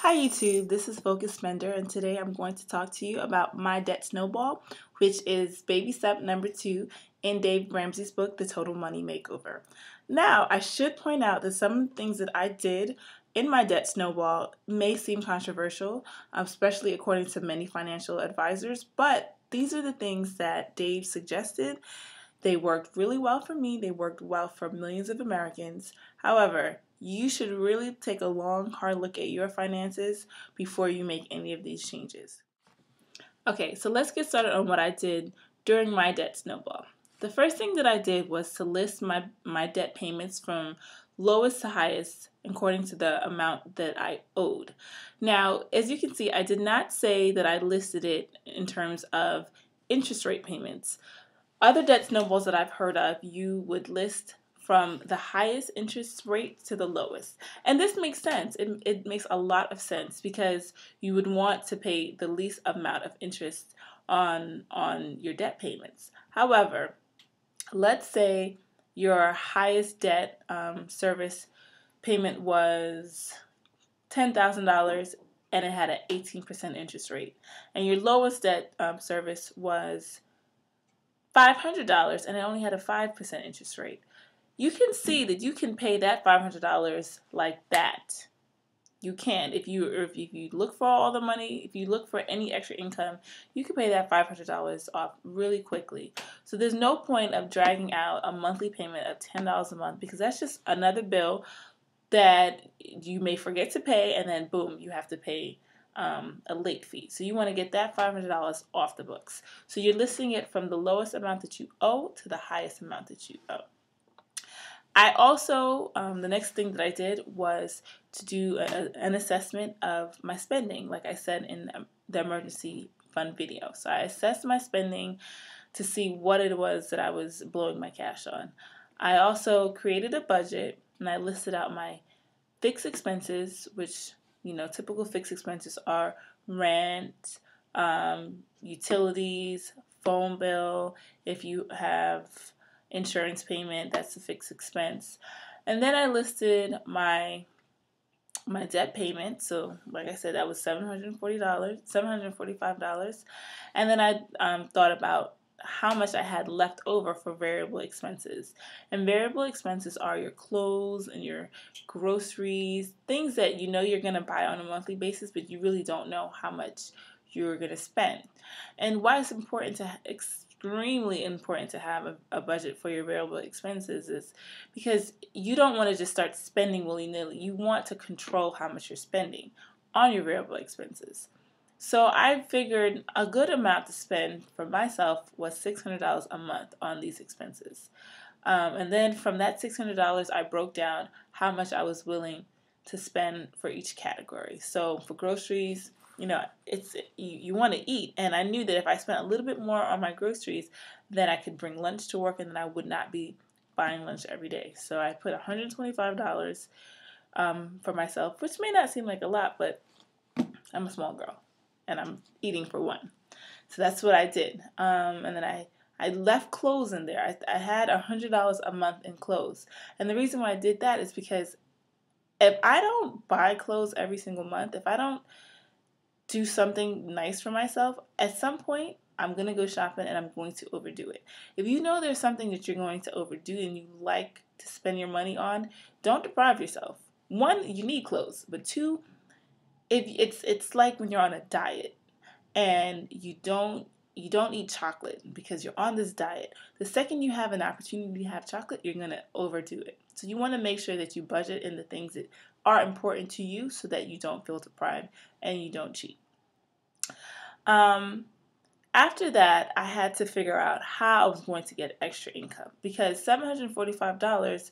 Hi YouTube, this is FocusedSpender, and today I'm going to talk to you about my debt snowball, which is baby step number 2 in Dave Ramsey's book, The Total Money Makeover. Now, I should point out that some of the things that I did in my debt snowball may seem controversial, especially according to many financial advisors, but these are the things that Dave suggested. They worked really well for me. They worked well for millions of Americans. However, you should really take a long, hard look at your finances before you make any of these changes. Okay, so let's get started on what I did during my debt snowball. The first thing that I did was to list my debt payments from lowest to highest according to the amount that I owed. Now, as you can see, I did not say that I listed it in terms of interest rate payments. Other debt snowballs that I've heard of, you would list from the highest interest rate to the lowest. And this makes sense. It makes a lot of sense because you would want to pay the least amount of interest on your debt payments. However, let's say your highest debt service payment was $10,000 and it had an 18% interest rate. And your lowest debt service was $500 and it only had a 5% interest rate. You can see that you can pay that $500 like that. You can. If you look for all the money, if you look for any extra income, you can pay that $500 off really quickly. So there's no point of dragging out a monthly payment of $10 a month because that's just another bill that you may forget to pay, and then boom, you have to pay a late fee. So you want to get that $500 off the books. So you're listing it from the lowest amount that you owe to the highest amount that you owe. I also, the next thing that I did was to do an assessment of my spending, like I said in the emergency fund video. So I assessed my spending to see what it was that I was blowing my cash on. I also created a budget and I listed out my fixed expenses, which, typical fixed expenses are rent, utilities, phone bill. If you have insurance payment, that's a fixed expense. And then I listed my debt payment. So like I said, that was $745. And then I thought about how much I had left over for variable expenses. And variable expenses are your clothes and your groceries, things that you're going to buy on a monthly basis, but you really don't know how much you're going to spend. And why it's extremely important to have a budget for your variable expenses is because you don't want to just start spending willy-nilly. You want to control how much you're spending on your variable expenses. So I figured a good amount to spend for myself was $600 a month on these expenses. And then from that $600, I broke down how much I was willing to spend for each category. So for groceries, you want to eat, and I knew that if I spent a little bit more on my groceries, then I could bring lunch to work, and then I would not be buying lunch every day. So I put $125 for myself, which may not seem like a lot, but I'm a small girl, and I'm eating for one. So that's what I did. And then I left clothes in there. I had $100 a month in clothes, and the reason why I did that is because if I don't buy clothes every single month, if I don't do something nice for myself, at some point I'm going to go shopping and I'm going to overdo it. If you know there's something that you're going to overdo and you like to spend your money on, don't deprive yourself. One, you need clothes, but two, if it's like when you're on a diet and you don't eat chocolate because you're on this diet. The second you have an opportunity to have chocolate, you're going to overdo it. So you want to make sure that you budget in the things that are important to you so that you don't feel deprived and you don't cheat. After that, I had to figure out how I was going to get extra income because $745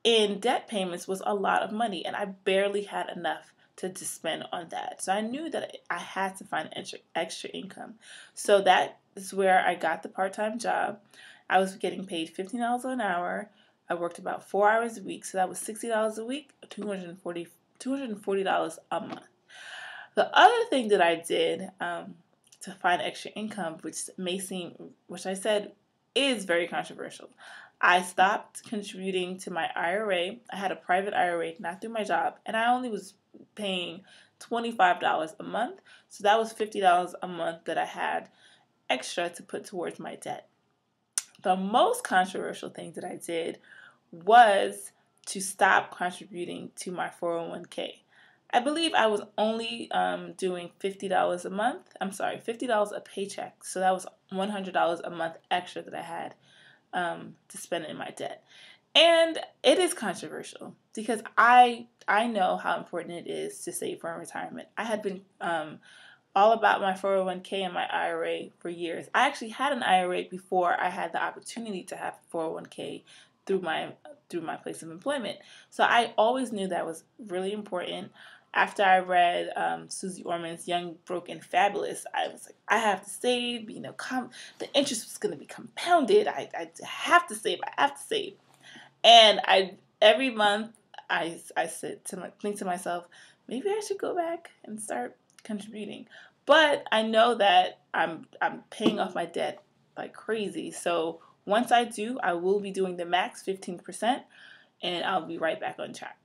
in debt payments was a lot of money, and I barely had enough to spend on that. So I knew that I had to find extra income. So that is where I got the part-time job. I was getting paid $15 an hour. I worked about 4 hours a week, so that was $60 a week, $240 a month. The other thing that I did to find extra income, which I said is very controversial, I stopped contributing to my IRA. I had a private IRA, not through my job, and I only was paying $25 a month. So that was $50 a month that I had extra to put towards my debt. The most controversial thing that I did was to stop contributing to my 401k. I believe I was only doing $50 a month. I'm sorry, $50 a paycheck. So that was $100 a month extra that I had to spend in my debt. And it is controversial because I know how important it is to save for retirement. I had been all about my 401k and my IRA for years. I actually had an IRA before I had the opportunity to have 401k through my place of employment. So I always knew that was really important. After I read Susie Orman's Young, Broke, and Fabulous, I was like, I have to save. You know, the interest was going to be compounded. I have to save. I have to save. And every month I think to myself, maybe I should go back and start contributing. But I know that I'm paying off my debt like crazy. So once I do, I will be doing the max 15%, and I'll be right back on track.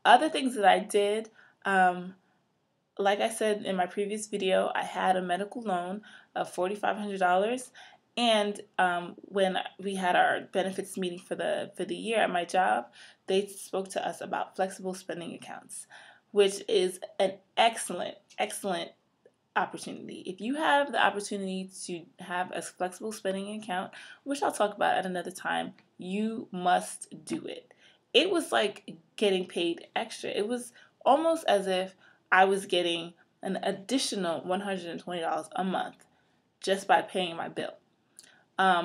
Other things that I did, like I said in my previous video, I had a medical loan of $4,500. And when we had our benefits meeting for the year at my job, they spoke to us about flexible spending accounts, which is an excellent opportunity. If you have the opportunity to have a flexible spending account, which I'll talk about at another time, you must do it. It was like getting paid extra. It was almost as if I was getting an additional $120 a month just by paying my bill.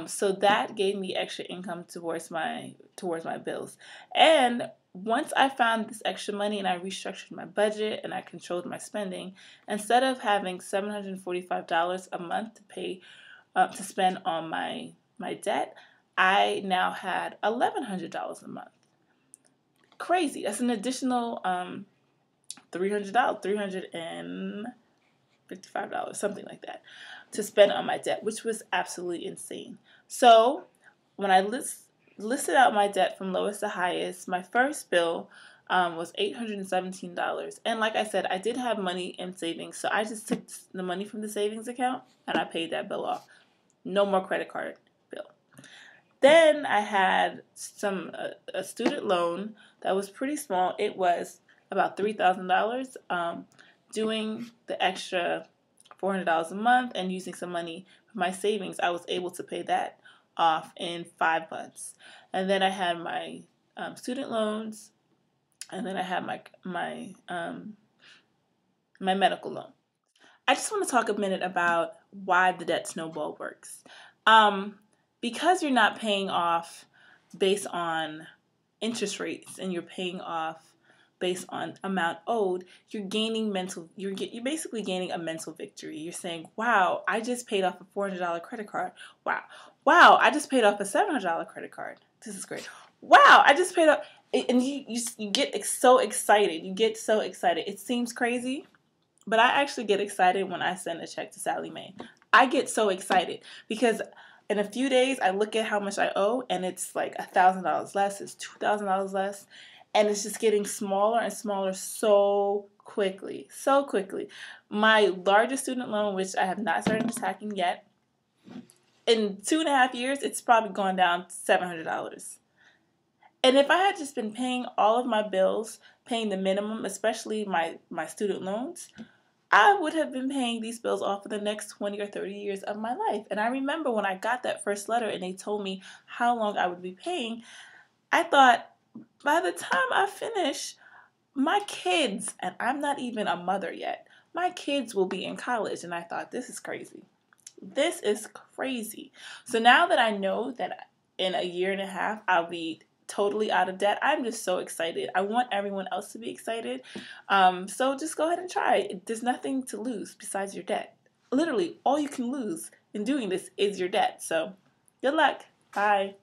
So that gave me extra income towards my bills. And once I found this extra money and I restructured my budget and I controlled my spending, instead of having $745 a month to pay to spend on my debt, I now had $1,100 a month. Crazy. That's an additional $300, $355, something like that, to spend on my debt, which was absolutely insane. So when I listed out my debt from lowest to highest, my first bill was $817. And like I said, I did have money in savings, so I just took the money from the savings account and I paid that bill off. No more credit card bill. Then I had a student loan that was pretty small. It was about $3,000. Doing the extra $400 a month and using some money from my savings, I was able to pay that off in 5 months. And then I had my student loans, and then I had my medical loan. I just want to talk a minute about why the debt snowball works. Because you're not paying off based on interest rates and you're paying off based on amount owed, you're basically gaining a mental victory. You're saying, wow, I just paid off a $400 credit card. Wow, I just paid off a $700 credit card. This is great. Wow, I just paid off, and you get so excited. You get so excited. It seems crazy, but I actually get excited when I send a check to Sally Mae. I get so excited because in a few days I look at how much I owe and it's like $1,000 less, it's $2,000 less, and it's just getting smaller and smaller so quickly. My largest student loan, which I have not started attacking yet, in 2.5 years, it's probably gone down to $700. And if I had just been paying all of my bills, paying the minimum, especially my student loans, I would have been paying these bills off for the next 20 or 30 years of my life. And I remember when I got that first letter and they told me how long I would be paying, I thought, by the time I finish, my kids, and I'm not even a mother yet, my kids will be in college. And I thought, this is crazy. This is crazy. So now that I know that in a 1.5 years, I'll be totally out of debt, I'm just so excited. I want everyone else to be excited. So just go ahead and try. There's nothing to lose besides your debt. Literally, all you can lose in doing this is your debt. So good luck. Bye.